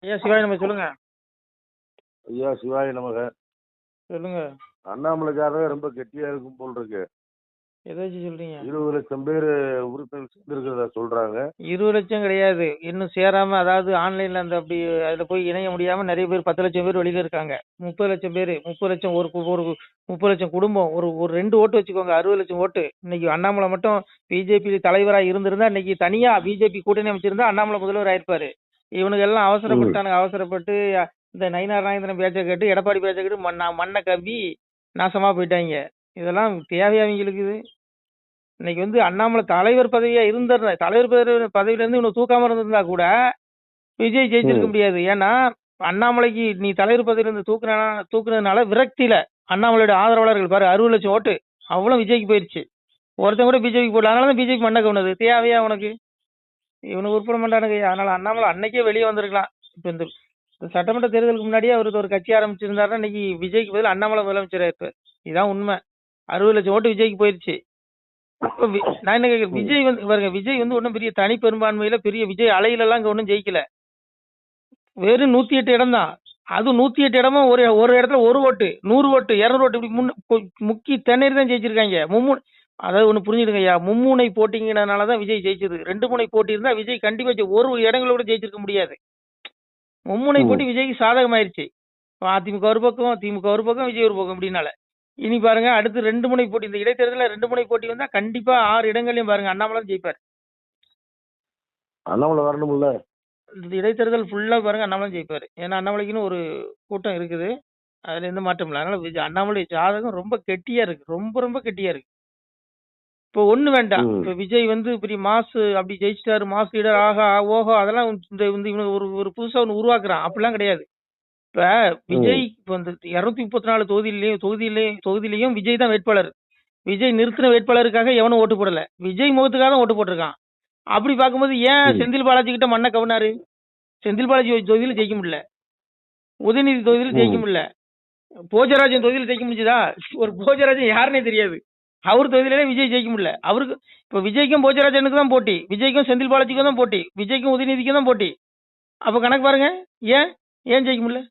ஐயா சிவாஜி நம்ம சொல்லுங்க. ஐயா சிவாய நமக. சொல்லுங்க. அண்ணாமலைக்காரவே ரொம்ப கெட்டியா இருக்கும் போல் இருக்கு. எதை வச்சு சொல்றீங்க? 20 லட்சம் பேர் உறுப்பினர் சேர்ந்திருக்கிறதா சொல்றாங்க. 20 லட்சம் கிடையாது. இன்னும் சேராம, அதாவது ஆன்லைன்ல அந்த அப்படி அதுல போய் இணைய முடியாம நிறைய பேர் 10 லட்சம் பேர் வெளியில இருக்காங்க. 30 லட்சம் பேர், 30 லட்சம் ஒரு 30 லட்சம் குடும்பம், ஒரு ஒரு 2 ஓட்டு வச்சுக்கோங்க, 60 லட்சம் ஓட்டு. இன்னைக்கு அண்ணாமலை மட்டும் பிஜேபி தலைவரா இருந்திருந்தா, இன்னைக்கு தனியா பிஜேபி கூட்டணி அமைச்சிருந்தா அண்ணாமலை முதல்வர் ஆயிருப்பாரு. இவனுக்கு எல்லாம் ம். அவசரப்பட்டானுங்க. அவசரப்பட்டு இந்த நயினார் நாகேந்திரன் பேச்சை கேட்டு, எடப்பாடி பேச்சை கேட்டு மண்ணை கவ்வி நாசமா போயிட்டாங்க. இதெல்லாம் தேவையா அவங்களுக்கு இது? இன்னைக்கு வந்து அண்ணாமலை தலைவர் பதவியா இருந்த தலைவர் பதவியில இருந்து இவனை தூக்காம இருந்திருந்தா கூட விஜய் ஜெயிச்சிருக்க ம். முடியாது. ஏன்னா அண்ணாமலைக்கு நீ தலைவர் பதவியில இருந்து தூக்குனதுனால விரக்தியில அண்ணாமலையோட ஆதரவாளர்கள் பாரு 60 லட்சம் ஓட்டு அவ்வளவு விஜய்க்கு போயிருச்சு. ஒருத்தன் கூட பிஜேபி போடல. அதனாலதான் பிஜேபி மண்ணை கவுனது. தேவையா உனக்கு? இவனுக்கு உட்பட மாட்டானுங்க. அதனால அண்ணாமலை அன்னைக்கே வெளியே வந்திருக்கலாம். இப்ப இந்த சட்டமன்ற தேர்தலுக்கு முன்னாடியே அவருக்கு ஒரு கட்சி ஆரம்பிச்சிருந்தாருன்னா இன்னைக்கு விஜய்க்கு பதில் அண்ணாமலை முதலமைச்சர் ஆயிருப்பார். இதான் உண்மை. 60 லட்சம் ஓட்டு விஜய்க்கு போயிருச்சு. இப்ப நான் என்ன கேட்கிறேன், விஜய் வந்து பாருங்க, விஜய் வந்து ஒன்றும் பெரிய தனி பெரும்பான்மையில பெரிய விஜய் அலையில எல்லாம் இங்க ஒன்றும் ஜெயிக்கல. வெறும் 108 இடம் தான். அது 108 இடமும் ஒரு ஒரு இடத்துல 1 ஓட்டு, 100 ஓட்டு, 200 ஓட்டு, இப்படி முக்கி திணறி தான் ஜெயிச்சிருக்காங்க. அதாவது ஒண்ணு புரிஞ்சுடுங்க ஐயா, மும்முனை போட்டிங்கிறதுனாலதான் விஜய் ஜெயிச்சது. 2 முனை போட்டி இருந்தா விஜய் கண்டிப்பா ஒரு இடங்கள கூட ஜெயிச்சிருக்க முடியாது. மும்முனை போட்டி விஜய்க்கு சாதகமாயிருச்சு. அதிமுக ஒரு பக்கம், திமுக ஒரு பக்கம், விஜய் ஒரு பக்கம் அப்படின்னால. இனி பாருங்க, அடுத்து 2 முனை போட்டி. இந்த இடைத்தேர்தலில் 2 முனை போட்டி வந்தா கண்டிப்பா 6 இடங்களையும் பாருங்க அண்ணாமலை ஜெயிப்பார். அண்ணாமலை வரணும்ல. இந்த இடைத்தேர்தல் ஃபுல்லா பாருங்க அண்ணாமலை ஜெயிப்பாரு. ஏன்னா அண்ணாமலைக்குன்னு ஒரு கூட்டம் இருக்குது. அதுல எந்த மாற்றம் இல்லை. அதனால அண்ணாமலை ஜாதகம் ரொம்ப கெட்டியா இருக்கு. ரொம்ப ரொம்ப கெட்டியா இருக்கு. இப்போ ஒண்ணு வேண்டாம். இப்ப விஜய் வந்து பெரிய மாசு அப்படி ஜெயிச்சிட்டாரு, மாசு லீடர், ஆகா ஓஹோ, அதெல்லாம் இந்த இவனுக்கு ஒரு புதுசா ஒண்ணு உருவாக்குறான். அப்படிலாம் கிடையாது. இப்ப விஜய் இப்ப இந்த 234 தொகுதியிலையும் விஜய் தான் வேட்பாளர். விஜய் நிறுத்தின வேட்பாளருக்காக எவனும் ஓட்டு போடல. விஜய் முகத்துக்காக தான் ஓட்டு போட்டிருக்கான். அப்படி பார்க்கும்போது ஏன் செந்தில் பாலாஜி கிட்ட மண்ணை கவுனாரு? செந்தில் பாலாஜி தொகுதியில ஜெயிக்க முடியல, உதயநிதி தொகுதியில ஜெயிக்க முடியல, போஜராஜன் தொகுதியில ஜெயிக்க முடிஞ்சதா? ஒரு போஜராஜன் யாருன்னே தெரியாது. அவர் தொகுதியிலே விஜய் ஜெயிக்க முடியல. அவருக்கு இப்ப விஜய்க்கும் போஜராஜனுக்கு தான் போட்டி, விஜய்க்கும் செந்தில் பாலாஜிக்கும் தான் போட்டி, விஜய்க்கும் உதயநிதிக்கும் தான் போட்டி. அப்ப கணக்கு பாருங்க, ஏன் ஏன் ஜெயிக்க முடியல?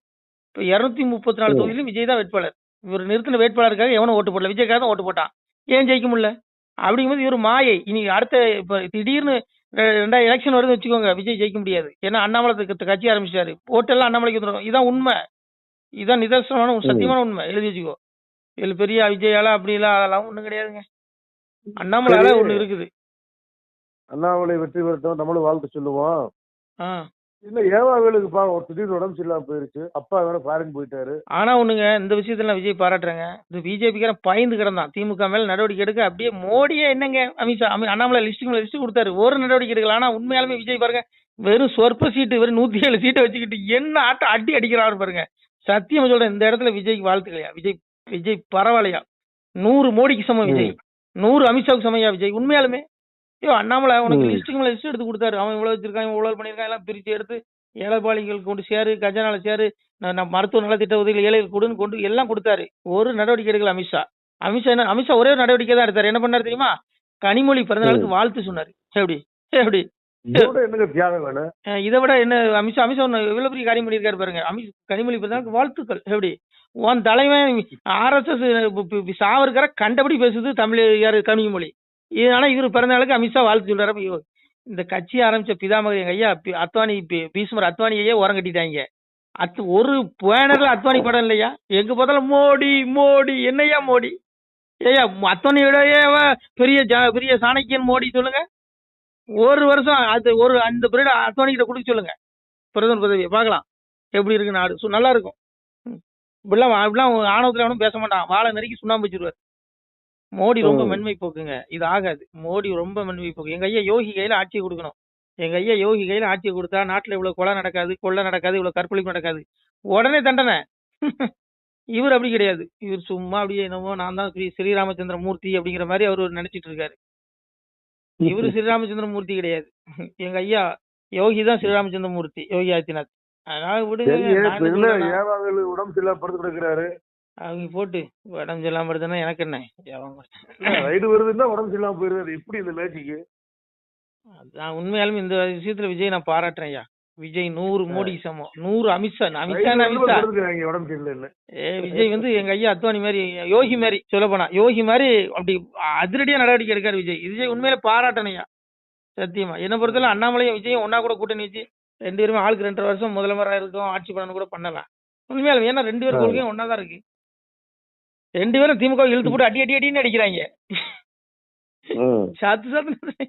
இப்ப 234 தொகுதியிலும் விஜய் தான் வேட்பாளர். இவர் நிறுத்தின வேட்பாளருக்காக எவனும் ஓட்டு போடல, விஜய்க்காக தான் ஓட்டு போட்டான். ஏன் ஜெயிக்க முடியல? அப்படிங்கும்போது இவர் மாயை. இனி அடுத்த இப்ப திடீர்னு 2 எலெக்ஷன் வருதுன்னு வச்சுக்கோங்க, விஜய் ஜெயிக்க முடியாது. ஏன்னா அண்ணாமலை கட்சி ஆரம்பிச்சிட்டாரு. ஓட்டெல்லாம் அண்ணாமலைக்கு வந்துடும். இதான் உண்மை. இதான் நிதர்சனமான சத்தியமான உண்மை. எழுதி வச்சுக்கோ. இதுல பெரிய விஜயால அப்படிலாம் அதெல்லாம் ஒண்ணும் கிடையாதுங்க. அண்ணாமலையால ஒண்ணு இருக்குது. அண்ணாமலை வெற்றி பெறட்டும், நம்மளும் வாழ்த்து சொல்லுவோம். ஆஹ் இல்ல ஏவாவேலுக்கு ஒரு திடீர்னு உடம்பு சரியில்லாம போயிருச்சு. அப்பா வேற ஃபாரின் போயிட்டாரு. ஆனா ஒண்ணுங்க, இந்த விஷயத்துல நான் விஜய் பாராட்டுறேங்க. இந்த பிஜேபிக்காரன் பயந்து கிடந்தான். திமுக மேல நடவடிக்கை எடுக்க அப்படியே மோடியே என்னங்க அமித்ஷா அண்ணாமலை லிஸ்ட் கொடுத்தாரு. ஒரு நடவடிக்கை எடுக்கல. ஆனா உண்மையாலுமே விஜய் பாருங்க, வெறும் சொற்ப சீட்டு, வெறும் 107 சீட்டை வச்சுக்கிட்டு என்ன ஆட்டம் அடிக்கிறாரு பாருங்க. சத்தியமா சொல்றேன், இந்த இடத்துல விஜய்க்கு வாழ்த்துக்கலையா? விஜய் பரவாயில்லையா? 100 மோடிக்கு சமம் விஜய், 100 அமித்ஷாவுக்கு சமையா விஜய். உண்மையாலுமே ஐயோ, அண்ணாமலை உனக்கு லிஸ்ட் எடுத்து கொடுத்தாரு. அவன் இவ்வளவு வச்சிருக்கான், இவ்வளவு பண்ணிருக்கான், எல்லாம் பிரிச்சு எடுத்து ஏழைப்பாளிகளுக்கு கொண்டு சேரு, கஜானால சேரு, நான் மருத்துவ நலத்திட்ட உதவிகள் ஏழைகள் கொண்டு எல்லாம் கொடுத்தாரு. ஒரு நடவடிக்கை எடுக்கல அமித்ஷா. அமித்ஷா ஒரே ஒரு நடவடிக்கை தான் எடுத்தாரு. என்ன பண்ணாரு தெரியுமா? கனிமொழி பிறந்த நாளுக்கு வாழ்த்து சொன்னாரு. எப்படி எப்படி இதை விட என்ன? அமித்ஷா இவ்வளவு பெரிய காரியம் பண்ணியிருக்காரு பாருங்க. கனிமொழி பிறந்த நாளுக்கு வாழ்த்துக்கள். எப்படி உன் தலைவன் RSS சாவர்கர கண்டபடி பேசுது தமிழ் யாரு? கனிமொழி. ஆனா இவர் பிறந்த நாளுக்கு அமித்ஷா வாழ்த்து சொல்றாரு. இந்த கட்சி ஆரம்பிச்ச பிதாமகர் எங்க ஐயா அத்வானி, பீஷ்மர் அத்வானியே ஓரம் கட்டிட்டாங்க. ஒரு பேனர்ல அத்வானி படம் இல்லையா? எங்க பார்த்தாலும் மோடி மோடி. என்னையா மோடி? ஏயா அத்வானியோடய பெரிய சாணக்கியன் மோடி சொல்லுங்க. ஒரு வருஷம் அது அந்த பீரியட் அத்வானி கிட்ட கொடுக்க சொல்லுங்க பிரதமர் பதவியை. பார்க்கலாம் எப்படி இருக்கு நாடு. நல்லா இருக்கும். இப்படிலாம் ஆணவத்துல அவனும் பேச மாட்டான். வாழை நெருக்கி சுண்ணாம்பு வச்சிருவார். மோடி ரொம்ப மென்மை போக்குங்க. இது ஆகாது. மோடி ரொம்ப மென்மை போக்கு. எங்க ஐயா யோகி கையில ஆட்சியை கொடுக்கணும். எங்க ஐயா யோகி கையில ஆட்சியை கொடுத்தா நாட்டுல இவ்வளவு கொலை நடக்காது, கொள்ளை நடக்காது, இவ்வளவு கற்பழிப்பு நடக்காது. உடனே தண்டனை. இவர் அப்படி கிடையாது. இவர் சும்மா அப்படியே என்னமோ நான் தான் ஸ்ரீராமச்சந்திர மூர்த்தி அப்படிங்கிற மாதிரி அவர் நினைச்சிட்டு இருக்காரு. இவரு ஸ்ரீராமச்சந்திர மூர்த்தி கிடையாது. எங்க ஐயா யோகி தான் ஸ்ரீராமச்சந்திர மூர்த்தி, யோகி ஆதித்யநாத். அதனால விடுங்க. உடம்பு சரியில்லாம படுத்து கிடக்குறாரு. அவங்க போட்டு உடம்பு சரியில்லாம படுத்துனா எனக்கு என்ன? ரைடு வருதுன்னா உடம்பு சரியில்லாம போயிருவாரு. எப்படி இந்த மேட்சிக்கு? உண்மையாலுமே இந்த விஷயத்துல விஜய் நான் பாராட்டுறேன் ஐயா. விஜய் 100 மோடி சமம், 100 அமித்ஷா. அமித்ஷா உடம்பு சரியில்லை. விஜய் வந்து எங்க ஐயா அத்வானி மாதிரி, யோகி மாதிரி சொல்ல போனா, யோகி மாதிரி அப்படி அதிரடியா நடவடிக்கை எடுக்காரு விஜய். விஜய் உண்மையில பாராட்டணையா, சத்தியமா. என்ன பொறுத்தவரை அண்ணாமலையும் விஜயும் ஒன்னா கூட கூட்டணி வச்சு 2 பேருமே ஆளுக்கு 2 வருஷம் முதல்வராக இருக்கும், ஆட்சி பண்ணணும் கூட பண்ணலாம் உண்மையாலும். ஏன்னா 2 பேரும் கொள்கையும் ஒன்னா தான் இருக்கு. 2 பேரும் திமுக இழுத்து போட்டு அடி அடி அடின்னு அடிக்கிறாங்க. சாத்து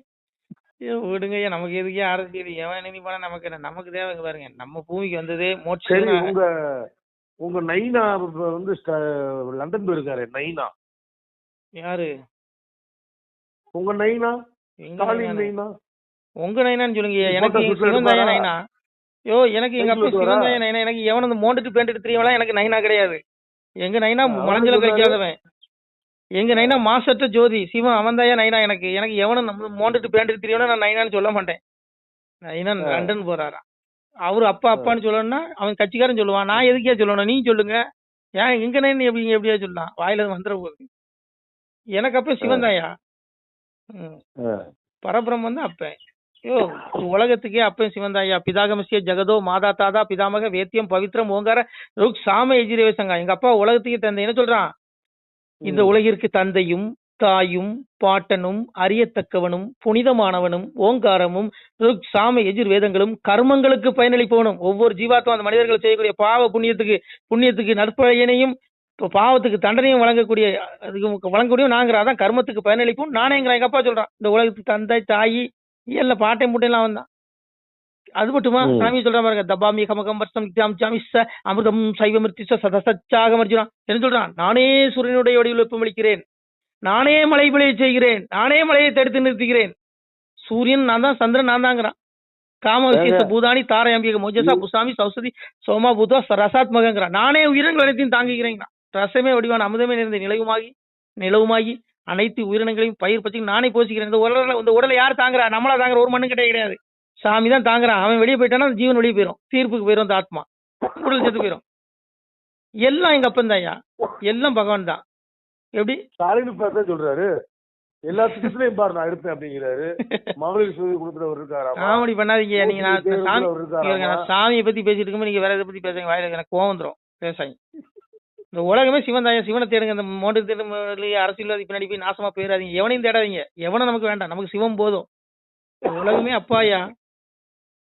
விடுங்க ஐயா, நமக்கு எதுக்கே அரசியல், எவன் என்ன பண்ணா நமக்கு என்ன, நமக்கு தேவை பாருங்க. நம்ம பூமிக்கு வந்ததே மோட்சம். உங்க நைனா வந்து லண்டன் போயிருக்காரு. நைனா யாரு? உங்க நைனா? நைனா? உங்க நைனான்னு சொல்லுங்க. எனக்கு சிவந்தாயா நைனா. எனக்கு எங்க அப்பா சிவந்தாயா நைனா. எனக்கு எவன் வந்து மோண்டுட்டு பேண்டுட்டு தெரியவெல்லாம் எனக்கு நைனா கிடையாது. எங்க நைனா மலஞ்சல கழிக்காதவன். எங்க நைனா மாசற்ற ஜோதி சிவன், அவன் தாயா நைனா. எனக்கு எவனும் நம்ம மோண்டுட்டு பேண்டுட்டு தெரியவனா நான் நைனான்னு சொல்ல மாட்டேன். நைனா லண்டன் போறாரா, அவரு அப்பா அப்பான்னு சொல்லணும்னா அவன் கட்சிக்காரன் சொல்லுவான். நான் எதுக்கே சொல்லணும், நீ சொல்லுங்க. ஏன் எங்க நைன் எப்படியா சொல்லலாம், வாயில வந்துட போகுது. எனக்கு அப்ப சிவன் தாயா. பரபிரம் வந்து அப்ப உலகத்துக்கே அப்பன் சிவன் தாயா. பிதாகமசிய ஜெகதோ மாதா தாதா பிதாமக வேத்தியம் பவித்ரம் ஓங்கார ருக் சாம எஜிரேவ சங்கா. எங்க அப்பா உலகத்துக்கே தந்தை. என்ன சொல்றான்? இந்த உலகிற்கு தந்தையும் தாயும் பாட்டனும் அறியத்தக்கவனும் புனிதமானவனும் ஓங்காரமும் சாம எதிர் வேதங்களும் கர்மங்களுக்கு பயனளிப்பவனும். ஒவ்வொரு ஜீவாத்மா அந்த மனிதர்கள் செய்யக்கூடிய பாவ புண்ணியத்துக்கு நற்பயனையும் பாவத்துக்கு தண்டனையும் வழங்கக்கூடிய நாங்கிற. அதான் கர்மத்துக்கு பயனளிப்பும் நானேங்கிற. எங்க அப்பா சொல்றான், இந்த உலகத்துக்கு தந்தை தாயி இல்ல பாட்டை முட்டையெல்லாம் வந்தான். அது மட்டுமா சாமி சொல்ற மாதிரி தபாமி கமகம் வருஷம் அமிர்தம் சைவமிர்த்திச சதசச்சாக மர்ஜுனான். என்ன சொல்றான்? நானே சூரியனுடைய வடிவில் வெப்பமளிக்கிறேன், நானே மழை விளைய செய்கிறேன், நானே மழையை தடுத்து நிறுத்துகிறேன். சூரியன் நான் தான், சந்திரன் நான் தாங்கிறான். காம விசேஷ பூதானி தாரை அம்பிக மோஜசா புசாமி சௌசதி சோமா பூதா ரசாத்மகங்கிறான். நானே உயிரினங்கள் அனைத்தையும் தாங்குகிறேன். ரசமே வடிவான அமுதமே நிறைந்த நிலவுமாகி அனைத்து உயிரினங்களையும் பயிர் பற்றி நானே போசிக்கிறேன். இந்த உடலை யார் தாங்குறா? நம்மளா தாங்குற? ஒரு மண்ணு கிடையாது, சாமி தான் தாங்குறான். அவன் வெளியே போயிட்டானா ஜீவன் வெளியே போயிடும், தீர்ப்புக்கு போயிடும், அந்த ஆத்மா உடல் செத்து போயிடும். எல்லாம் எங்க அப்பன் தான்யா, எல்லாம் பகவான் தான். எப்படி சொல்றாரு? எல்லா திட்டத்திலையும் பாரு நான் இருப்பேன் அப்படிங்கிறாரு. மகளிர் சுய கொடுக்குறவர் இருக்காரா? காமெடி பண்ணாதீங்க நீங்க. நான் சாமியை பத்தி பேசிட்டு இருக்கும்போது நீங்க வேற எதை பத்தி பேசுங்க, வாயில எனக்கு கோவம் வந்துடும். பேசாங்க. இந்த உலகமே சிவன் தாயா. சிவனை தேடுங்க. இந்த மோண்டு தேடும் அரசியல்வாதி பின்னாடி போய் நாசமா போயிடாதீங்க. எவனையும் தேடாதீங்க. எவனும் நமக்கு வேண்டாம், நமக்கு சிவம் போதும். உலகமே அப்பாயா,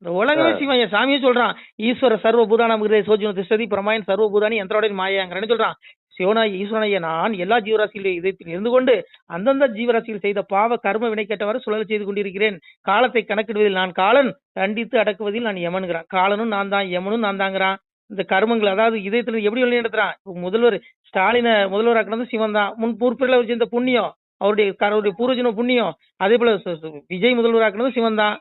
இந்த உலகமே சிவன். சாமியே சொல்றான், ஈஸ்வர சர்வபூதான சோஜன திஷ்டதி பிரமாயன் சர்வபூதானி யந்திரோட மாயாங்கிறன்னு சொல்றான். சிவனாய் ஈஸ்வரனைய நான் எல்லா ஜீவராசிகளுடைய இதயத்தில் இருந்து கொண்டு அந்தந்த ஜீவராசிகள் செய்த பாவ கர்ம வினை கேட்டவாறு சுழல் செய்து கொண்டிருக்கிறேன். காலத்தை கணக்கிடுவதில் நான் காலன், தண்டித்து அடக்குவதில் நான் யமனுங்கிறான். காலனும் நான் தான், யமனும் நான் தாங்கிறான். இந்த கர்மங்கள் அதாவது இதயத்துல எப்படி வழி நடத்துறான்? முதல்வர் ஸ்டாலினை முதல்வராக்கினது சிவன் தான். முற்புறல வச்சு இந்த புண்ணியம், அவருடைய பூர்வஜன புண்ணியம். அதே போல விஜய் முதல்வராக்கினது சிவன் தான்.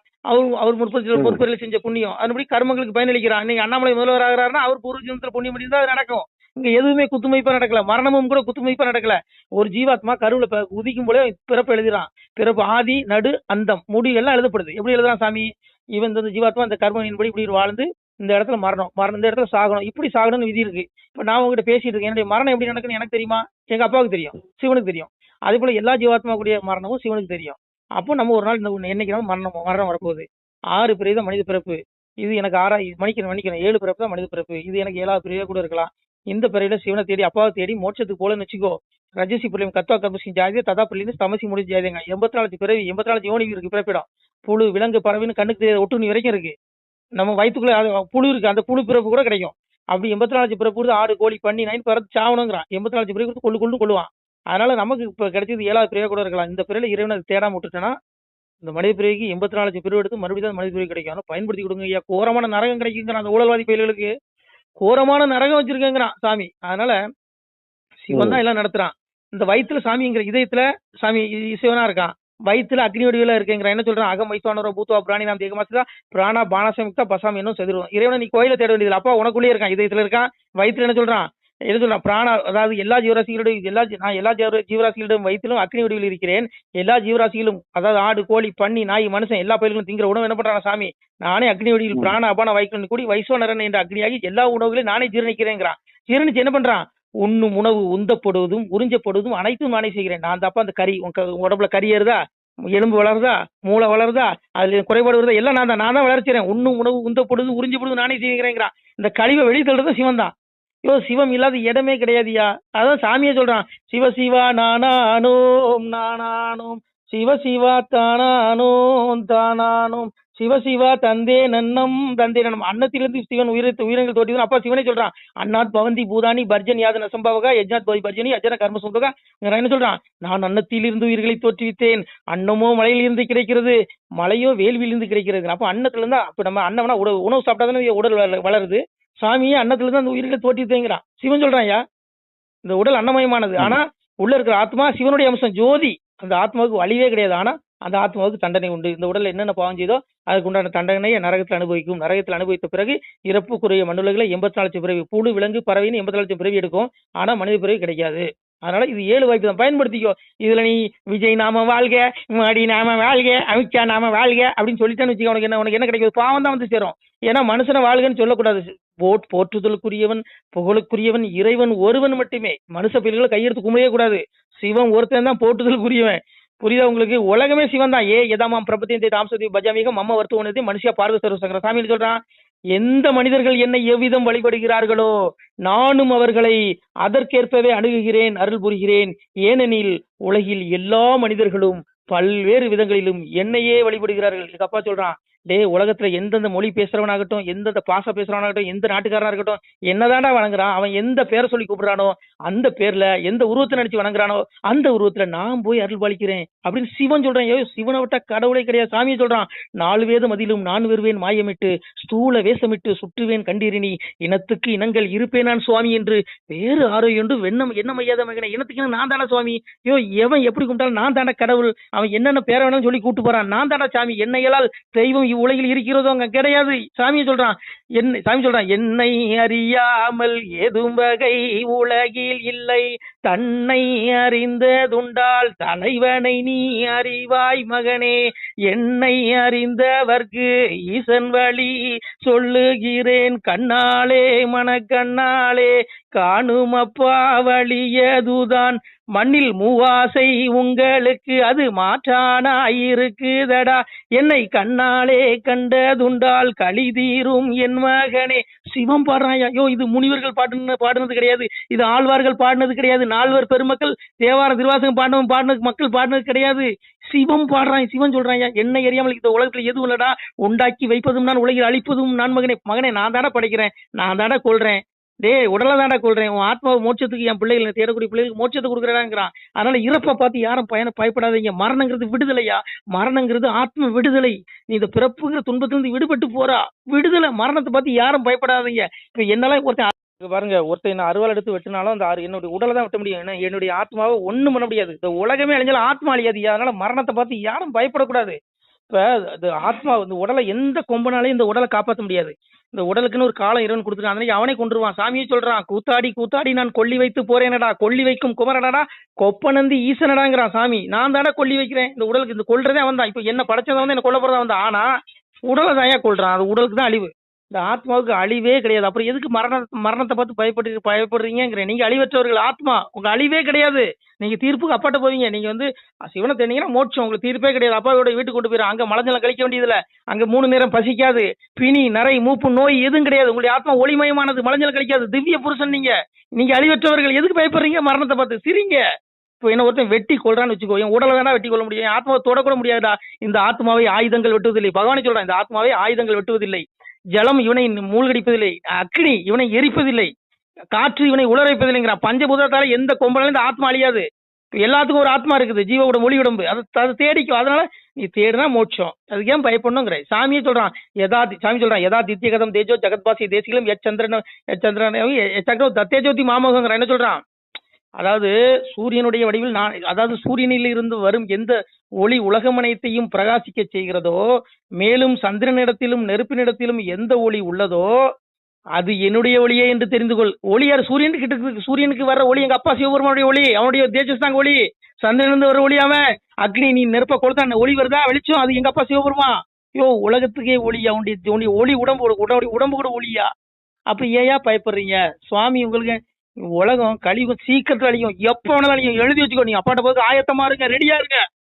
அவர் பொறுப்பேற்ற செஞ்ச புண்ணியம். அதுபடி கர்மங்களுக்கு பயனளிக்கிறான். நீங்க அண்ணாமலை முதல்வர் ஆகிறாருன்னா அவர் பூர்வஜனத்துல புண்ணியம் பண்ணி தான் அது நடக்கும். இங்க எதுவுமே குத்துமைப்பா நடக்கல, மரணமும் கூட குத்துமைப்பா நடக்கல. ஒரு ஜீவாத்மா கருவுல உதிக்கும் போல பிறப்பு எழுதுறான். பிறப்பு ஆதி நடு அந்தம் முடிவு எல்லாம் எழுதப்படுது. எப்படி எழுதுறான் சாமி? இவன் இந்த ஜீவாத்மா இந்த கர்மனின்படி இப்படி வாழ்ந்து இந்த இடத்துல மரணம், இந்த இடத்துல சாகணும், இப்படி சாகணும்னு விதி இருக்கு. இப்ப நான் உங்ககிட்ட பேசிட்டு இருக்கேன், என்னுடைய மரணம் எப்படி நடக்குன்னு எனக்கு தெரியுமா? எங்க அப்பாவுக்கு தெரியும், சிவனுக்கு தெரியும். அதே போல எல்லா ஜீவாத்மா கூடிய மரணமும் சிவனுக்கு தெரியும். அப்போ நம்ம ஒரு நாள் இந்த என்னைக்கு மரணம் வரப்போகுது. 6 பிறவி தான் மனித பிறப்பு. இது எனக்கு 7 பிறப்பு தான் மனித பிறப்பு. இது எனக்கு 7வது பிறவியா கூட இருக்கலாம். இந்த பிறவில சிவனை தேடி அப்பாவை தேடி மோட்சத்துக்கு போலன்னு வச்சுக்கோ. ரஜசி புள்ளியம் கத்வா கர்மசிங் ஜாதியா ததா புள்ளின்னு தமசி முடிஞ்சு ஜாதிங்க. 84 பிறவி, 84 யோனி இருக்கு பிறப்பிடம். புழு விலங்கு பறவைன்னு கண்ணுக்கு ஒட்டுணி வரைக்கும் இருக்கு. நம்ம வயிற்றுக்குள்ள புழு இருக்கு, அந்த புழு பிறப்பு கூட கிடைக்கும். அப்படி 84 பிறப்பு ஆடு கோழி பண்ணி நைன் பிறகு சாவணுங்கிறான். 84 பிறகு கொள்ளுவான். அதனால நமக்கு இப்ப கிடைச்சது 7வது பிறவியா கூட இருக்கலாம். இந்த பிறவில இறைவனை தேடாம விட்டுட்டேன்னா இந்த மனித பிறவிக்கு 84 பிறகு எடுத்து மறுபடியும் தான் மனித பிறவி கிடைக்கும். ஆனால் பயன்படுத்தி கொடுங்க ஐயா. கோரமான நரகம் கிடைக்குங்கிறான் அந்த ஊழல்வாதி பயிர்களுக்கு. கோரமான நரகம் வச்சிருக்கேங்கிறான் சாமி. அதனால சிவன் தான் எல்லாம் நடத்துறான். இந்த வயிற்றுல சாமிங்கிற இதயத்துல சாமி சிவனா இருக்கான். வயிற்றுல அக்னி வடிவில இருக்குங்கிறான். என்ன சொல்றான்? அகம் வைஸ்வானோர பூத்துவா பிராணி நாம் தேகமாசிதா பிராணா பானசமிக்தா பசாமி என்னும் செதுருவோம். இறைவனை நீ கோயில தேட வேண்டியது. அப்பா உனக்குள்ளே இருக்கான், இதயத்துல இருக்கான். வயிற்றுல என்ன சொல்றான்? பிராண அதாவது எல்லா ஜீவராசிகளுடைய நான் எல்லா ஜீவராசிகளிடம் வயிற்றிலும் அக்னி வடிவில் இருக்கிறேன். எல்லா ஜீவராசிகளும் அதாவது ஆடு கோழி பன்னி நாய் மனுஷன் எல்லா பயிர்களும் திங்கிற உணவு என்ன பண்றான் சாமி? நானே அக்னி வடிவில் பிராண அபான வைக்கணும் கூடி வைஸ்வநரன் என்ற அக்னியாகி எல்லா உணவுகளையும் நானே ஜீரணிக்கிறேங்கிறான். ஜீரணிச்சு என்ன பண்றான்? உண்ணும் உணவு உந்தப்படுவதும் உறிஞ்சப்படுவதும் அனைத்தும் நானே செய்கிறேன். நான் தப்பா அந்த கறி உடம்புல கறி ஏறுதா, எலும்பு வளருதா, மூளை வளருதா, அதுல குறைபாடு வருதா, எல்லாம் நான் தான் வளர்ச்சிறேன். உண்ணும் உணவு உந்தப்படுது உறிஞ்சப்படுது நானே செய்கிறேங்கிறான். இந்த கழிவை வெளியே தள்ளுறது சிவன் தான். சிவம் இல்லாத இடமே கிடையாதுயா. அதான் சாமியே சொல்றான், சிவ சிவா நானானோம் நானானோம், சிவ சிவா தானானோம் தானானோம், சிவ சிவா தந்தே நன்னம் தந்தே நன்னம். அன்னத்திலிருந்து சிவன் உயிரினங்கள் தோற்றிதான். அப்பா சிவனே சொல்றான், அன்னாத் பவந்தி பூதானி பர்ஜன் யாதன சம்பவகா யஜ்ஞாத் பவி பர்ஜனி அஜன கர்ம சுந்தகா. என்ன சொல்றான், நான் அன்னத்திலிருந்து உயிர்களை தோற்றுவித்தேன். அன்னமோ மலையிலிருந்து கிடைக்கிறது, மலையோ வேள்வியிலிருந்து கிடைக்கிறது. அப்ப அன்னத்துல இருந்தா, அப்ப நம்ம அன்னம்னா உணவு சாப்பிட்டாதானே உடல் வளருது. சாமியே அன்னத்துல இருந்து அந்த உயிர்களை தோற்றிவித்தேங்கிறான். சிவன் சொல்றான், இந்த உடல் அன்னமயமானது. ஆனா உள்ள இருக்கிற ஆத்மா சிவனுடைய அம்சம், ஜோதி. அந்த ஆத்மாவுக்கு வலிவே கிடையாது. ஆனா அந்த ஆத்மாவுக்கு தண்டனை உண்டு. இந்த உடல் என்னென்ன பாவம் செய்தோ அதுக்கு உண்டான தண்டனையை நரகத்தில் அனுபவிக்கும். நரகத்தில் அனுபவித்த பிறகு இறப்புக்குரிய மண்ணுலகில் 84 லட்சம் பிறவி, புழு விலங்கு பறவைன்னு 84 லட்சம் பிறவி எடுக்கும். ஆனா மனித பிறவி கிடைக்காது. அதனால இது 7 வாய்ப்பு தான், பயன்படுத்திக்கோ. இதுல நீ விஜய் நாம வாழ்க, மோடி நாம வாழ்க, அமித்ஷா நாம வாழ்க அப்படின்னு சொல்லிட்டான்னு வச்சுக்க, உனக்கு என்ன கிடைக்கும்? பாவம் தான் வந்து சேரும். ஏன்னா மனுஷனை வாழ்கன்னு சொல்லக்கூடாது. போற்றுதலுக்குரியவன் புகழுக்குரியவன் இறைவன் ஒருவன் மட்டுமே. மனுஷ பிள்ளைகளை கையெடுத்து கும்பிடவே கூடாது. சிவன் ஒருத்தன் தான் போற்றுதலுக்குரியவன். புரியுதா உங்களுக்கு? உலகமே சிவன் தான். எதாமாம் பிரபத்தியத்தை தாம்சதி பஜாமிகம் அம்மா வருத்துவனத்தை மனுஷியா பார்வ சர்வசங்கர. சாமி சொல்றான், எந்த மனிதர்கள் என்னை எவ்விதம் வழிபடுகிறார்களோ நானும் அவர்களை அதற்கேற்பவே அணுகுகிறேன், அருள் புரிகிறேன். ஏனெனில் உலகில் எல்லா மனிதர்களும் பல்வேறு விதங்களிலும் என்னையே வழிபடுகிறார்கள். எங்க அப்பா சொல்றான், உலகத்துல எந்தெந்த மொழி பேசுறவனாகட்டும், எந்தெந்த பாச பேசுறவனாகட்டும், எந்த நாட்டுக்காரனா இருக்கட்டும், என்னதாண்டா வணங்குறான். அவன் எந்த பேரை சொல்லி கூப்பிடுறானோ அந்த பேர்ல, எந்த உருவத்தை நினைச்சு வணங்குறானோ அந்த உருவத்துல நான் போய் அருள் பாலிக்கிறேன் அப்படின்னு சிவன் சொல்றான். சிவனை விட்டா கடவுளே கிடையாது. சாமியை சொல்றான், 4 வேத மதிலும் நான் வருவேன் மாயமிட்டு, ஸ்தூல வேஷமிட்டு சுற்றுவேன் கண்டிரினி, இனத்துக்கு இனங்கள் இருப்பேன் நான் சுவாமி என்று வேறு ஆரோக்கியம் வெண்ணம் என்ன மையாத மகனே, இனத்துக்கு நான் தானே சுவாமி. எவன் எப்படி கும்பிட்டாலும் நான் தானே கடவுள். அவன் என்னென்ன பேரை வேணாலும் சொல்லி கூப்பிட்டு போறான், நான் தானே சாமி. என்னையெல்லாம் தெய்வம் இவ்வுலகில் இருக்கிறதோ அங்க கிடையாது. சாமி சொல்றான், என்னை அறியாமல் எதும் வகை உலகில் இல்லை, தன்னை அறிந்ததுண்டால் தலைவனை நீ அறிவாய் மகனே, என்னை அறிந்தவர்க்கு ஈசன் வழி சொல்லுகிறேன் கண்ணாலே மனக்கண்ணாலே, காணுமப்பா வழியதுதான் மண்ணில் மூவாசை உங்களுக்கு அது மாற்றானாயிருக்குதடா, என்னை கண்ணாலே கண்டதுண்டால் களி தீரும் என் மகனே. சிவம் பாடுறாயா. இது முனிவர்கள் பாடுனது கிடையாது, இது ஆழ்வார்கள் பாடினது கிடையாது, 4 பெருமக்கள் தேவாரம் திருவாசகம் பாடினது மக்கள் பாடினது கிடையாது. சிவம் பாடுறான். சிவன் சொல்றான், என்னை அறியாமல் இந்த உலகத்துல எதுவும் இல்லடா, உண்டாக்கி வைப்பதும் நான், உலகில் அழிப்பதும் நான் மகனே நான் தானே படைக்கிறேன், நான் தானே கொள்றேன். உடலை தாண்டா கொள்றேன். உன் ஆத்மாவை மோட்சத்துக்கு என் பிள்ளைகள் தேடக்கூடிய பிள்ளைகளுக்கு மோட்சத்தை கொடுக்குறாங்கிறான். அதனால இறப்பை பார்த்து யாரும் பயப்படாதீங்க. மரணங்கிறது விடுதலையா? மரணங்கிறது ஆத்ம விடுதலை. நீ இந்த பிறப்புங்கிற துன்பத்திலிருந்து விடுபட்டு போறா விடுதலை. மரணத்தை பார்த்து யாரும் பயப்படாதீங்க. இப்ப என்னால பாருங்க, ஒருத்தர் அறுவாள் எடுத்து வெட்டினாலும் அந்த என்னுடைய உடலை தான் வெட்ட முடியும். என்னுடைய ஆத்மாவை ஒண்ணும் பண்ண முடியாது. இந்த உலகமே அழிஞ்சாலும் ஆத்மா அழியாது. அதனால மரணத்தை பார்த்து யாரும் பயப்படக்கூடாது. இப்ப ஆத்மா இந்த உடலை எந்த கொம்பனாலையும் இந்த உடலை காப்பாற்ற முடியாது. இந்த உடலுக்குன்னு ஒரு காலம் இறைவன் கொடுத்துருக்கான். அதனால அவனே கொண்டுருவான். சாமியே சொல்றான், கூத்தாடி நான் கொல்லி வைத்து போறேனடா, கொல்லி வைக்கும் குமரனடா, கொப்பனந்தி ஈசனடாங்கிறான் சாமி. நான் தானே கொல்லி வைக்கிறேன். இந்த உடலுக்கு இந்த கொல்றதே அவன் தான். இப்ப என்ன படைச்சதை வந்து என்ன கொல்ல போறதா வந்தான். ஆனா உடலை தாயா கொள்றான். அது உடலுக்கு தான் அழிவு. இந்த ஆத்மாவுக்கு அழிவே கிடையாது. அப்புறம் எதுக்கு மரணத்தை பார்த்து பயப்படுறீங்கிறேன். நீங்க அழிவற்றவர்கள். ஆத்மா உங்க அழிவே கிடையாது. நீங்க தீர்ப்புக்கு அப்பாட்ட போவீங்க. நீங்க வந்து சிவனை தேடிங்கன்னா மோட்சம். உங்களுக்கு தீர்ப்பே கிடையாது. அப்பாவோட வீட்டுக்கு கொண்டு போயிடும். அங்க மலஜலம் கழிக்க வேண்டியதுல, அங்க 3 நேரம் பசிக்காது, பிணி நரை மூப்பு நோய் எதுவும் கிடையாது. உங்களுடைய ஆத்மா ஒளிமயமானது, மலஜலம் கழிக்காது, திவ்ய புருஷன். நீங்க அழிவற்றவர்கள். எதுக்கு பயப்படுறீங்க? மரணத்தை பார்த்து சிரிங்க. இப்போ என்ன ஒருத்தன் வெட்டி கொள்றான்னு வச்சுக்கோ, என் உடலை வேணா வெட்டி கொள்ள முடியும், ஆத்மாவை தொடக்கூட முடியாதுடா. இந்த ஆத்மாவை ஆயுதங்கள் வெட்டுவதில்லை. பகவானே சொல்றான், இந்த ஆத்மாவை ஆயுதங்கள் வெட்டுவதில்லை. ஜலம் இவனை மூழ்கடிப்பதில்லை, அக்னி இவனை எரிப்பதில்லை, காற்று இவனை உலர வைப்பதில்லைங்கிறான். பஞ்சபூதத்தால எந்த கொம்பனாலும் இந்த ஆத்மா அழியாது. எல்லாத்துக்கும் ஒரு ஆத்மா இருக்குது, ஜீவோட மொழி உடம்பு. அதை தேடிக்கும். அதனால நீ தேடுனா மோட்சம். அதுக்கு ஏன் பயப்படணுங்கிற சாமியே சொல்றான். சாமி சொல்றான், யதா தித்ய கதம் தேஜோ ஜெகத்பாசி தேசிகளும் எச்சந்திரன் தத்தேஜோதி மாமோகங்கிற. என்ன சொல்றான்? அதாவது சூரியனுடைய வடிவில் அதாவது சூரியனில் இருந்து வரும் எந்த ஒளி உலகமனைத்தையும் பிரகாசிக்க செய்கிறதோ, மேலும் சந்திரனிடத்திலும் நெருப்பினிடத்திலும் எந்த ஒளி உள்ளதோ அது என்னுடைய ஒளியே என்று தெரிந்து கொள். ஒளி யார்? சூரியனுக்கு வர்ற ஒளி எங்க அப்பா சிவபெருமானுடைய ஒளி, அவனுடைய தேஜஸ் தாங்க ஒளி. சந்திரனிலிருந்து வர ஒளி அவன். அக்னி நீ நெருப்ப கொடுத்தா ஒளி வருதா? வெளிச்சம். அது எங்க அப்பா சிவபெருமான். உலகத்துக்கே ஒளி அவனுடைய ஒளி. உடம்பு கூட ஒளியா? அப்ப ஏயா பயப்படுறீங்க? சுவாமி உங்களுக்கு உலகம் கழிவும் சீக்கிரத்துல அழியும், எப்ப வேணாலும் அழியும். எழுதி வச்சுக்கோ. நீங்க அப்பாட்ட போது ஆயத்தமா இருங்க, ரெடியா இருங்க.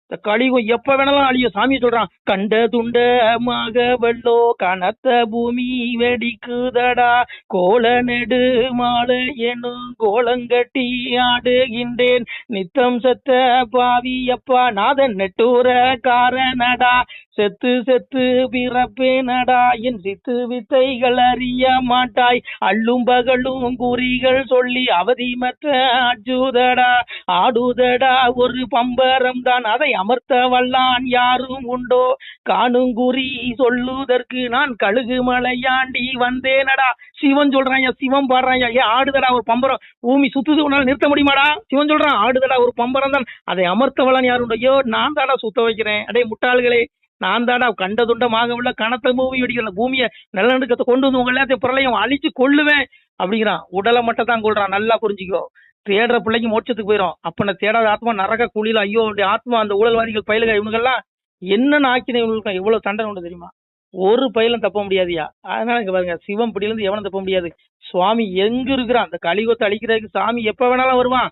இந்த கலியுகம் எப்ப வேணாலும் அழியும். சாமி சொல்றான், கண்ட துண்டமாக வெள்ளோ கனத்த பூமி வெடிக்குதடா, கோல நெடு மாலை எனும் கோலங்கட்டி ஆடுகின்றேன், நித்தம் செத்த பாவி அப்பா நாதன் நெட்டூர காரணடா, செத்து செத்து பிறப்பேனடா, என் சித்து வித்தைகள் அறிய மாட்டாய், அள்ளும் பகலும் குறிகள் சொல்லி அவதிமற்ற அச்சுதடா, ஆடுதடா ஒரு பம்பரம் தான், அதை அமர்த்த வல்லான் யாரும் உண்டோ, காணுங்குறி சொல்லுதற்கு நான் கழுகு மலையாண்டி வந்தேனடா. சிவன் சொல்றான், சிவன் பாடுறான், ஏன் ஆடுதடா ஒரு பம்பரம், பூமி சுத்துது உன்னால நிறுத்த முடியுமாடா. சிவன் சொல்றான், ஆடுதடா ஒரு பம்பரம் தான், அதை அமர்த்த வல்லான் யாரும் உண்டோ. ஐயோ நான் தாடா சுத்த வைக்கிறேன், அடே முட்டாள்களே, நான் தாடா கண்ட துண்டமாக உள்ள கனத்த பூமி வெடிக்கிற பூமியை நிலநடுக்கத்தை கொண்டு வந்து உங்க எல்லாத்தையும் பிரளயம் அழிச்சு கொள்ளுவேன் அப்படிங்கிறான். உடலை மட்டும் தான் கொள்றான், நல்லா புரிஞ்சுக்கோ. தேடுற பிள்ளைக்கு மோட்சத்துக்கு போயிடும். அப்ப நான் தேடாத ஆத்மா நரக குழியில, ஐயோ அப்படி ஆத்மா அந்த ஊழல்வாதிகள் பயிலுக இவனுங்கெல்லாம் என்னென்ன ஆக்கின இவங்களுக்கு எவ்வளவு தண்டனை உண்டு தெரியுமா? ஒரு பயிலும் தப்ப முடியாதியா. அதனால இங்க பாருங்க, சிவம் பிடியிலிருந்து எவனும் தப்ப முடியாது. சுவாமி எங்க இருக்கிறான்? அந்த கலியுகத்தை அழிக்கிறதுக்கு சாமி எப்ப வேணாலும் வருவான்.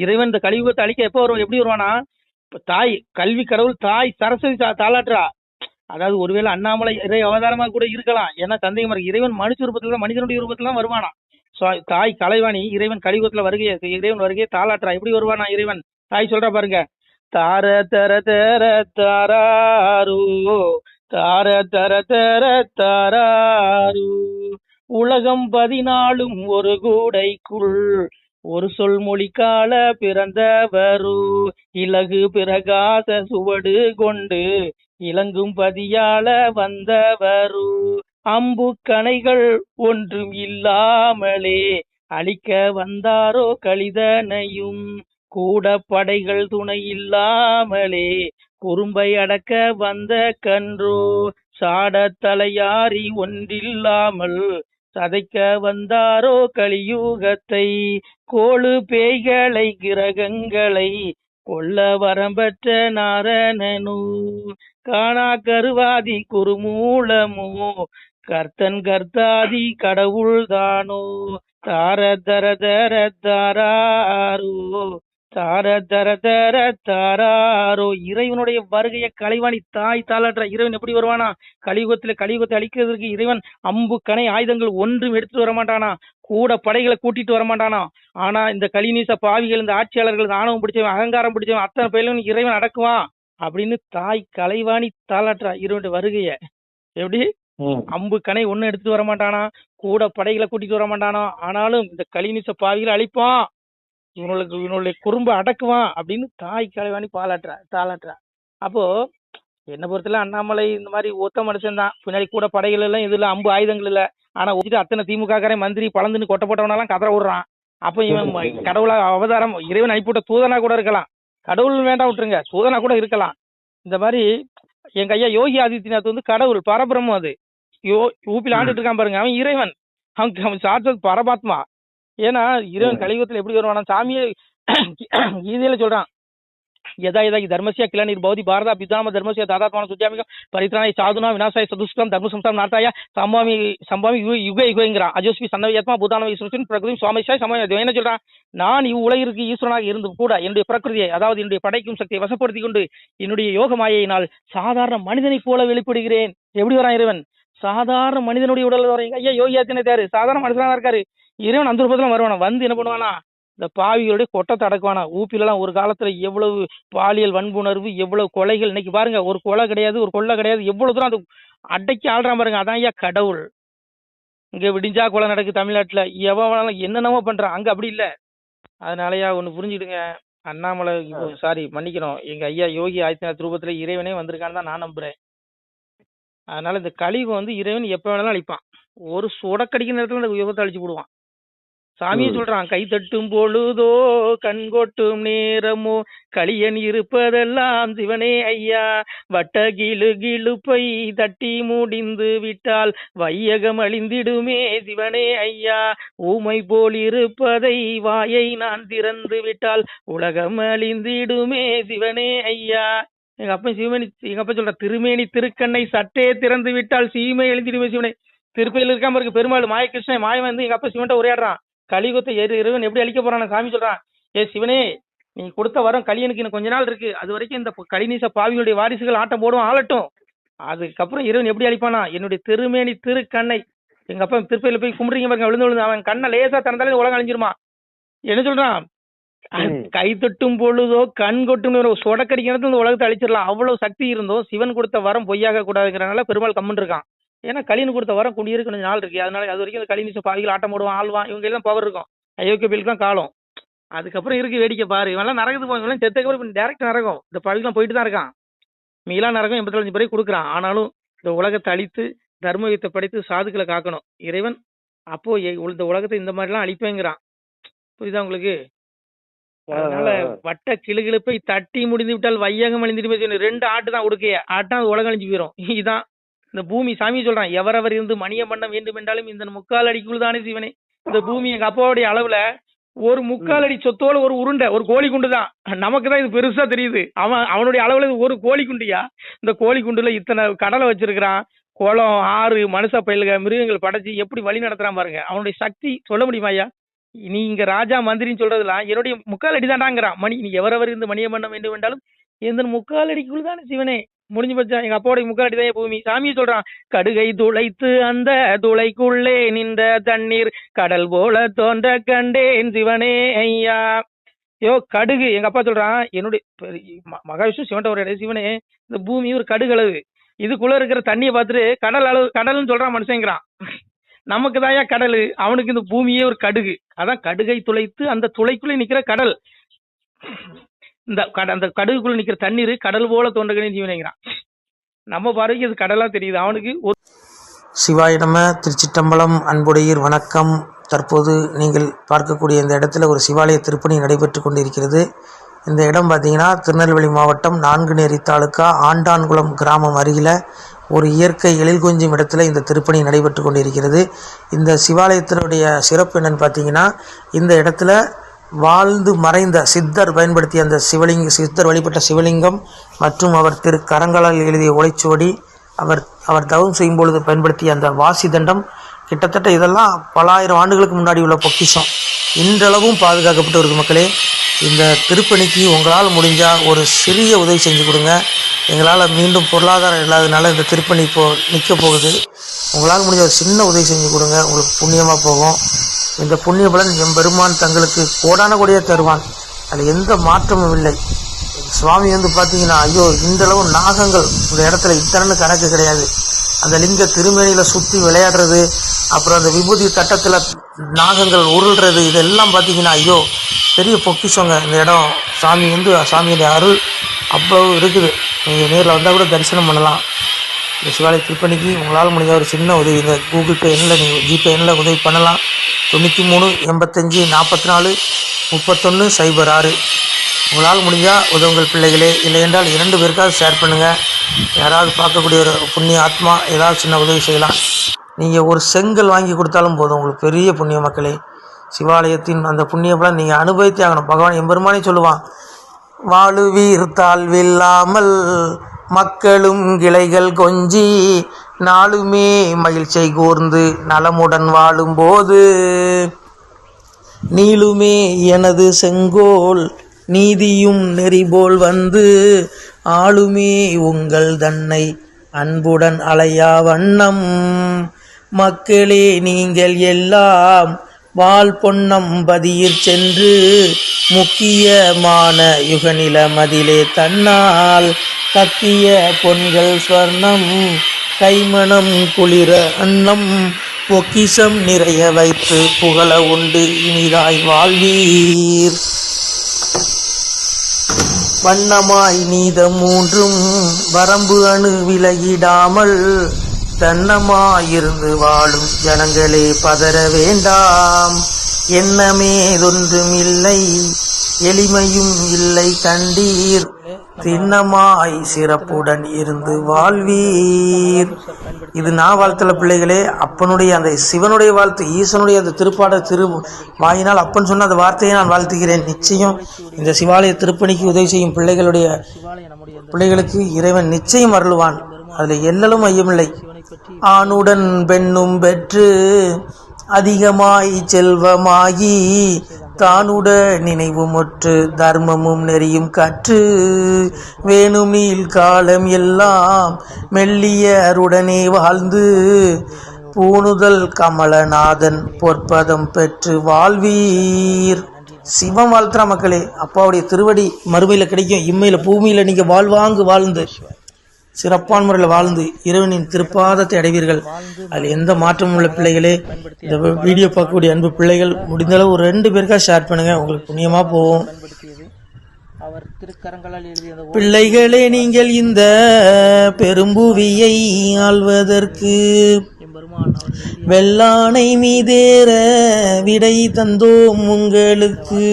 இறைவன் இந்த கலியுகத்தை அழிக்க எப்ப வருவான்? எப்படி வருவானா? இப்ப தாய் கல்வி கடவுள் தாய் சரஸ்வதி தாளாட்டுறா. அதாவது ஒருவேளை அண்ணாமலை இறை அவதாரமா கூட இருக்கலாம். ஏன்னா சந்தேகம் இருக்கு. இறைவன் மனுஷ ரூபத்துல மனிதனுடைய ரூபத்துல தான் வருவானா. தாய் கலைவாணி இறைவன் கலியுகத்துல வருகையை இறைவன் வருகையை தாளாட்டுறா. எப்படி வருவானா இறைவன்? தாய் சொல்றா பாருங்க, தார தர தர தாராரு, தார தர தர தாராரு, உலகம் 14 ஒரு கூடைக்குள் ஒரு சொல் மொழிக்கால பிறந்தவரு, இலகு பிரகாச சுவடு கொண்டு இலங்கும் பதியால வந்தவரு, அம்பு கணைகள் ஒன்றும் இல்லாமலே அழிக்க வந்தாரோ கலிதனையும், கூட படைகள் துணை இல்லாமலே குறும்பை அடக்க வந்த கன்றோ, சாட தலையாரி ஒன்றில்லாமல் சதைக்க வந்தாரோ கலியுகத்தை, கோளு பேய்களை கிரகங்களை கொல்ல வரம்பற்ற நாரணனு, காணா கருவாதி குருமூலமோ கர்த்தன் கர்த்தாதி கடவுள் தானோ, தார தர தர தாராரோ, தார தர தர தாராரோ. இறைவனுடைய வருகையை கலைவாணி தாய் தாளாற்ற. இறைவன் எப்படி வருவானா? கலியுகத்தை அழிக்கிறதுக்கு இறைவன் அம்பு கணை ஆயுதங்கள் ஒன்றும் எடுத்துட்டு வரமாட்டானா, கூட படைகளை கூட்டிட்டு வரமாட்டானா. ஆனா இந்த கலிநீச பாவிகள், இந்த ஆட்சியாளர்கள், ஆணவம் பிடிச்சவன், அகங்காரம் பிடிச்சவன், அத்தனை பேரும் இறைவன் அடக்குவான் அப்படின்னு தாய் கலைவாணி தாளாற்றா இறைவனுடைய வருகைய. எப்படி? அம்பு கணை ஒன்னும் எடுத்துட்டு வரமாட்டானா, கூட படைகளை கூட்டிட்டு வரமாட்டானா. ஆனாலும் இந்த கலிநீச பாவிகளை அழிப்பான், இவனுடைய குறும்பு அடக்குவான் அப்படின்னு தாய் கலைவாணி தாளாற்றா. அப்போ என்ன பொறுத்தல அண்ணாமலை இந்த மாதிரி ஒத்த மனுஷன் தான். பின்னாடி கூட படைகள் எல்லாம் இதுல அம்பு ஆயுதங்கள் இல்ல. ஆனா வச்சுட்டு அத்தனை திமுக காரன் மந்திரி பழந்துன்னு கொட்ட போட்டவனெல்லாம் கதற விடுறான். அப்ப இவன் கடவுளா அவதாரம் இறைவன் அனுப்பிவிட்ட தூதனா கூட இருக்கலாம். கடவுள் வேண்டாம் விட்டுருங்க, சூதனா கூட இருக்கலாம். இந்த மாதிரி எங்க ஐயா யோகி ஆதித்யநாத் வந்து கடவுள் பரபிரம்மம். அது ஊப்பில் ஆண்டுட்டு இருக்கான் பாருங்க, அவன் இறைவன், அவன் சாட்சத் பரமாத்மா. ஏன்னா இறைவன் கலியுகத்துல எப்படி வருவானா? சாமியே கீதையில சொல்றான், यदा यदा कि धर्मस्य किलनिर्भवति भारत पितामह धर्मस्य दादात्मान सुजामिकं परित्राणाय साधुना विनाशाय सदुष्कृतं धर्म संस्थानं नाटाय संभावी युगे युगेங்கிறான். அஜோஸ்மி சன்னவியத்மா பூதானவ ஈஸ்வரன் பிரகிருதி சுவாமிஷாய் சமயம் என்ன சொல்றான்? நான் இவ்வுலகிற்கு ஈஸ்வரனாக இருந்து கூட என்னுடைய பிரகிருதியை, அதாவது என்னுடைய படைக்கும் சக்தியை வசப்படுத்தி கொண்டு என்னுடைய யோக மாயையினால் சாதாரண மனிதனை போல வெளிப்படுகிறேன். எப்படி வரான் இறைவன்? சாதாரண மனிதனுடைய உடல் வர. ஐயா யோகி ஆதித்யநாத் சாதாரண மனுஷனா இருக்காரு. இறைவன் அந்த ரூபத்துல வருவானா? வந்து என்ன பண்ணுவானா? இந்த பாவிகளுடைய கொட்டத்தை அடக்குவானா. ஊப்பிலெல்லாம் ஒரு காலத்துல எவ்வளவு பாலியல் வன்புணர்வு, எவ்வளவு கொலைகள். இன்னைக்கு பாருங்க, ஒரு கொலை கிடையாது, ஒரு கொள்ளை கிடையாது, எவ்வளவு தூரம் அது அடக்கி ஆள்றான் பாருங்க. அதான் ஐயா கடவுள். இங்க விடிஞ்சா கொலை நடக்கு தமிழ்நாட்டுல, எவனாலும் என்னென்னமோ பண்றான். அங்க அப்படி இல்ல. அதனாலயா ஒண்ணு புரிஞ்சுடுங்க, அண்ணாமலை சாரி மன்னிக்கணும், எங்க ஐயா யோகி ஆதித்யநாத் ரூபத்துல இறைவனே வந்திருக்கான்னு தான் நான் நம்புறேன். அதனால இந்த கலியுகம் வந்து இறைவன் எப்ப வேணாலும் அழிப்பான். ஒரு சொடக்கடிக்கிற நேரத்துல இந்த யுகத்தை அழிச்சு போடுவான். சாமியே சொல்றான், கை தட்டும் பொழுதோ கண்கொட்டும் நேரமோ களியன் இருப்பதெல்லாம் சிவனே ஐயா, வட்ட கிழுப்பை தட்டி முடிந்து விட்டால் வையகம் அழிந்திடுமே சிவனே ஐயா, ஊமை போல் இருப்பதை வாயை நான் திறந்து விட்டால் உலகம் அழிந்திடுமே சிவனே ஐயா. எங்க அப்பா சிவமணி, எங்க அப்பா சொல்ற, திருமேனி திருக்கண்ணை சட்டே திறந்து விட்டால் சீமை எழுந்திடுமே சிவனே. திருப்பதியில் இருக்காம இருக்கு பெருமாள் மாயகிருஷ்ணன் மாயம் வந்து எங்க அப்பா சிவன்ட்ட உரையாடுறான். கலியுகத்தை இறைவன் எப்படி அழிக்க போறான்? சாமி சொல்றான், ஏ சிவனே, நீ கொடுத்த வரம் கலியனுக்கு இன்னும் கொஞ்ச நாள் இருக்கு. அது வரைக்கும் இந்த கலிநீச பாவிகளுடைய வாரிசுகள் ஆட்டம் போடும், ஆளட்டும். அதுக்கப்புறம் இறைவன் எப்படி அழிப்பானா, என்னுடைய திருமேனி திருக்கண்ணை, எங்க அப்பா திருப்பதியில போய் கும்பிடுறீங்க பாருங்க, விழுந்து விழுந்து அவன் கண்ணை லேசா திறந்தாலே உலகம் அழிஞ்சிருமா. என்ன சொல்றான், கை தொட்டும் பொழுதோ கண் கொட்டும் சொடக்கடிக்கிறது இந்த உலகத்தை அழிச்சிடலாம். அவ்வளவு சக்தி இருந்தோம் சிவன் கொடுத்த வரம் பொய்யாக கூடாதுங்கிறனால பெருமாள் கம்மன் இருக்கான். ஏன்னா கலியன் கொடுத்த வரம் குடியிருக்கு கொஞ்சம் நாள் இருக்கு. அதனால அது வரைக்கும் கலிநீச பாவிகள் ஆட்டம் போடுவான், ஆழ்வான், இவங்க எல்லாம் பவர் இருக்கும். அயோக்கிய பேருக்கு தான் காலம். அதுக்கப்புறம் இருக்கு வேடிக்கை பாரு. இவெல்லாம் நரகத்துக்கு போவாங்க, செத்தக்கப்புறம் டேரக்ட் நரகம். இந்த பாவிலாம் போயிட்டு தான் இருக்கான். மீளா நரகம் 85 பேரை கொடுக்குறான். ஆனாலும் இந்த உலகத்தை அழித்து தர்மயுத்தை படைத்து சாதுக்களை காக்கணும் இறைவன். அப்போ இந்த உலகத்தை இந்த மாதிரிலாம் அழிப்பேங்கிறான். புரியுதா உங்களுக்கு? அதனால வட்ட கிளுகிழப்பை தட்டி முடிந்து விட்டால் வையகம் அழிந்துட்டு 2 ஆட்டு தான் உடுக்கைய ஆட்டா அது உலகம் அழிஞ்சு போயிடும். இதுதான் இந்த பூமி. சாமி சொல்றான், எவரவர் இருந்து மணிய பண்ண வேண்டும் என்றாலும் இந்த 3/4 அடிக்குள் தானே சிவனே. இந்த பூமி எங்க அப்பாவுடைய அளவுல ஒரு 3/4 அடி சொத்தோட ஒரு உருண்டை, ஒரு கோழி குண்டு தான். நமக்கு தான் இது பெருசா தெரியுது. அவனுடைய அளவுல இது ஒரு கோழி குண்டியா. இந்த கோழி குண்டுல இத்தனை கடலை வச்சிருக்கிறான், குளம், ஆறு, மனுஷ பயில்க, மிருகங்கள் படைச்சு எப்படி வழி நடத்துறான் பாருங்க. அவனுடைய சக்தி சொல்ல முடியுமா ஐயா? நீ இங்க ராஜா மந்திரின்னு சொல்றதுலாம் என்னுடைய 3/4 அடி தாண்டாங்கிறான். மணி நீ எவரவர் இருந்து மணிய பண்ண வேண்டும் என்றாலும் இந்த 3/4 அடிக்குள் தானே சிவனே. முடிஞ்சு போச்சா? எங்க அப்பாவுடைய 3/4 அடி தான் பூமி. சாமியை சொல்றான், கடுகை துளைத்து அந்த துளைக்குள்ளே நின்ற தண்ணீர் கடல் போல தோன்ற கண்டேன் சிவனே ஐயா. கடுகு. எங்க அப்பா சொல்றான், என்னுடைய மகாவிஷ்ணு சிவன் ஒரு சிவனே, இந்த பூமி ஒரு கடுகு அளவு, இதுக்குள்ள இருக்கிற தண்ணியை பார்த்துட்டு கடல் அளவு கடல்னு சொல்றான் மனுஷங்கிறான். நமக்கு தாயா கடல், அவனுக்கு இந்த பூமியே ஒரு கடுகு. அதான் கடுகை துளைத்து அந்த துளைக்குள்ள நிக்கிற கடல். அந்த கடுகுக்குள்ள நிக்கிற தண்ணீர் கடல் போல தோன்றகனே ஜீவனைங்கிறான். நம்ம பார்வைக்கு இது கடலா தெரியுது, அவனுக்கு. சிவாய நம. திருச்சிட்டம்பலம். அன்புடையீர் வணக்கம். தற்போது நீங்கள் பார்க்கக்கூடிய இந்த இடத்துல ஒரு சிவாலய திருப்பணி நடைபெற்று கொண்டிருக்கிறது. இந்த இடம் பார்த்தீங்கன்னா திருநெல்வேலி மாவட்டம் நான்குநேரி தாலுக்கா ஆண்டான்குளம் கிராமம் அருகில் ஒரு இயற்கை எழில் கொஞ்சம் இடத்துல இந்த திருப்பணி நடைபெற்று கொண்டிருக்கிறது. இந்த சிவாலயத்தினுடைய சிறப்பு என்னன்னு பார்த்தீங்கன்னா, இந்த இடத்துல வாழ்ந்து மறைந்த சித்தர் பயன்படுத்திய அந்த சித்தர் வழிபட்ட சிவலிங்கம் மற்றும் அவர் கரங்களால் எழுதிய ஓலைச்சுவடி, அவர் தவம் செய்யும் பொழுது பயன்படுத்திய அந்த வாசி தண்டம், கிட்டத்தட்ட இதெல்லாம் பல ஆயிரம் ஆண்டுகளுக்கு முன்னாடி உள்ள பொக்கிஷம் இன்றளவும் பாதுகாக்கப்பட்டு இருக்கு. மக்களே, இந்த திருப்பணிக்கு உங்களால் முடிஞ்சால் ஒரு சிறிய உதவி செஞ்சு கொடுங்க. எங்களால் மீண்டும் பொருளாதாரம் இல்லாததுனால இந்த திருப்பணி இப்போது நிற்க போகுது. உங்களால் முடிஞ்ச ஒரு சின்ன உதவி செஞ்சு கொடுங்க, உங்களுக்கு புண்ணியமாக போகும். இந்த புண்ணிய பலன் எம்பெருமான் தங்களுக்கு கோடான கோடியாக தருவான், அதில் எந்த மாற்றமும் இல்லை. சுவாமி பார்த்தீங்கன்னா, ஐயோ இன்றளவு நாகங்கள் இந்த இடத்துல இத்தனை கணக்கு கிடையாது. அந்த லிங்க திருமேனியில் சுற்றி விளையாடுறது, அப்புறம் அந்த விபூதி தட்டத்தில் நாகங்கள் உருள்றது, இதெல்லாம் பார்த்தீங்கன்னா ஐயோ பெரிய பொக்கிஷங்க இந்த இடம். சாமியுடைய அருள் அவ்வளவு இருக்குது. நீங்கள் நேரில் வந்தால் கூட தரிசனம் பண்ணலாம். இந்த சிவாலய திருப்பணிக்கு உங்களால் முடிஞ்ச ஒரு சின்ன உதவி, இந்த கூகுள் பே எண்ணில் நீங்கள் ஜிபே எண்ணில் உதவி பண்ணலாம். 93 85 44 31 06. உங்களால் முடிஞ்சால் உதவுங்கள் பிள்ளைகளே. இல்லை என்றால் 2 பேருக்காவது ஷேர் பண்ணுங்கள். யாராவது பார்க்கக்கூடிய ஒரு புண்ணிய ஆத்மா ஏதாவது சின்ன உதவி செய்யலாம். நீங்கள் ஒரு செங்கல் வாங்கி கொடுத்தாலும் போதும், உங்களுக்கு பெரிய புண்ணிய மக்களே. சிவாலயத்தின் அந்த புண்ணிய பலன் நீங்கள் அனுபவித்தே ஆகணும். பகவான் எம்பெருமானே சொல்லுவான், வாழுவீர் தாழ்வில்லாமல் மக்களும் கிளைகள் கொஞ்சி நாளுமே மகிழ்ச்சியை கூர்ந்து நலமுடன் வாழும்போது நீளுமே எனது செங்கோல் நீதியும் நெறிபோல் வந்து ஆளுமே உங்கள் தன்னை அன்புடன் அலையா வண்ணம். மக்களே நீங்கள் எல்லாம் வால் பொன்னம் பதியிற் சென்று முக்கியமான யுகநில மதிலே தன்னால் கத்திய பொன்கள் ஸ்வர்ணம் கைமணம் குளிர அன்னம் பொக்கிஷம் நிறைய வைத்து புகழ உண்டு இனிதாய் வாழ்வீர். வண்ணமாய் நீதம் மூன்றும் வரம்பு அணு விலகிடாமல் தன்னமாயிருந்து வாழும் ஜனங்களே பதற வேண்டாம். எண்ணமேதொன்றும் இல்லை எளிமையும் இல்லை கண்டீர் திண்ணமாய் சிறப்புடன் இருந்து வாழ்வீர். இது நான் வாழ்த்தல பிள்ளைகளே, அப்பனுடைய அந்த சிவனுடைய வாழ்த்து, ஈசனுடைய அந்த திருப்பாடல் வாயினால் அப்பன் சொன்ன அந்த வார்த்தையை நான் வாழ்த்துகிறேன். நிச்சயம் இந்த சிவாலய திருப்பணிக்கு உதவி செய்யும் பிள்ளைகளுக்கு இறைவன் நிச்சயம் அருள்வான், அதில் எல்லலும் ஐயமில்லை. ஆணுடன் பெண்ணும் பெற்று அதிகமாய் செல்வமாகி தானுட நினைவுமுற்று தர்மமும் நெறியும் கற்று வேணும் நீள் காலம் எல்லாம் மெல்லியருடனே வாழ்ந்து பூணுதல் கமலநாதன் பொற்பதம் பெற்று வாழ்வீர். சிவம் வாழ்த்துற மக்களே, அப்பாவுடைய திருவடி மறுமையில் கிடைக்கும், இம்மையில் பூமியில் நீங்கள் வாழ்வாங்கு வாழ்ந்து சிறப்பான முறையில் வாழ்ந்து இறைவனின் திருப்பாதத்தை அடைவீர்கள். அதில் எந்த மாற்றமும் உள்ள பிள்ளைகளே, இந்த வீடியோ பார்க்கக்கூடிய அன்பு பிள்ளைகள் முடிந்தளவு ஒரு 2 பேருக்கா ஷேர் பண்ணுங்கள், உங்களுக்கு புண்ணியமாக போகும். அவர் திருக்கரங்களால் எழுதிய பிள்ளைகளே, நீங்கள் இந்த பெரும்புவியை ஆள்வதற்கு வெள்ளானை மீதேற விடை தந்தோம் உங்களுக்கு.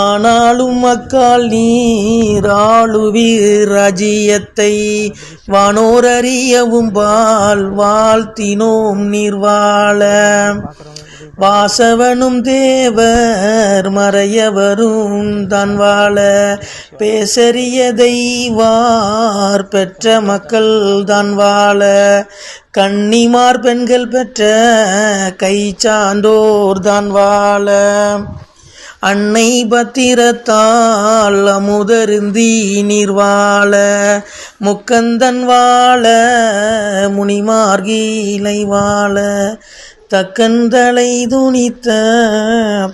ஆனாலும் மக்கால் நீர் ஆளுவீர் ராஜ்யத்தை வானோர் அறியவும் வாழ்த்தினோம் நீர் வாழ. வாசவனும் தேவர் மறையவரும் தான் வாழ பேசறியதை வார் பெற்ற மக்கள் தான் வாழ. கன்னிமார் பெண்கள் பெற்ற கை சான்றோர் தான் வாழ. அன்னை பத்திரத்தால் அமுதருந்தி நீர் வாழ. முக்கந்தன் வாழ முனிமார்கீலை வாழ. தக்கந்தலை துணித்த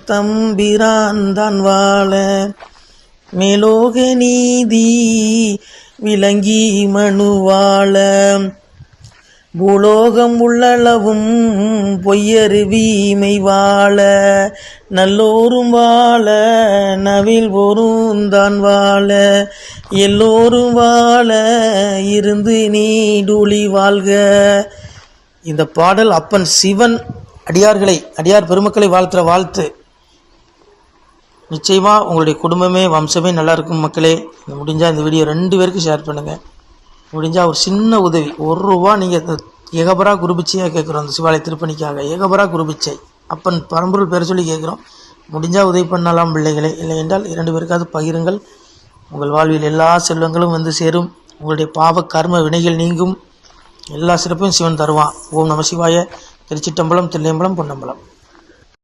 தம்பிரான் தான் வாழ. மேலோக நீதி விளங்கி மனு வாழ. பூலோகம் உள்ளளவும் பொய்யருவீமை வாழ. நல்லோரும் வாழ நவில் ஒருந்தான் வாழ. எல்லோரும் வாழ இருந்து நீடுழி வாழ்க. இந்த பாடல் அப்பன் சிவன் அடியார் பெருமக்களை வாழ்த்துற வாழ்த்து. நிச்சயமாக உங்களுடைய குடும்பமே வம்சமே நல்லா இருக்கும் மக்களே. முடிஞ்சால் இந்த வீடியோ 2 பேருக்கு ஷேர் பண்ணுங்கள். முடிஞ்சால் ஒரு சின்ன உதவி, ₹1 நீங்கள் ஏகபரா குருபிச்சையாக கேட்குறோம். அந்த சிவாலய திருப்பணிக்காக ஏகபரா குருபிச்சை அப்பன் பரம்பொருள் பேர் சொல்லி கேட்குறோம். முடிஞ்சால் உதவி பண்ணலாம் பிள்ளைகளே. இல்லை என்றால் 2 பேருக்காவது பகிருங்கள். உங்கள் வாழ்வில் எல்லா செல்வங்களும் வந்து சேரும். உங்களுடைய பாவ கர்ம வினைகள் நீங்கும். எல்லா சிறப்பையும் சிவன் தருவான். ஓம் நம சிவாய. திருச்சிட்டம்பலம், தில்லையம்பலம், பொன்னம்பலம்.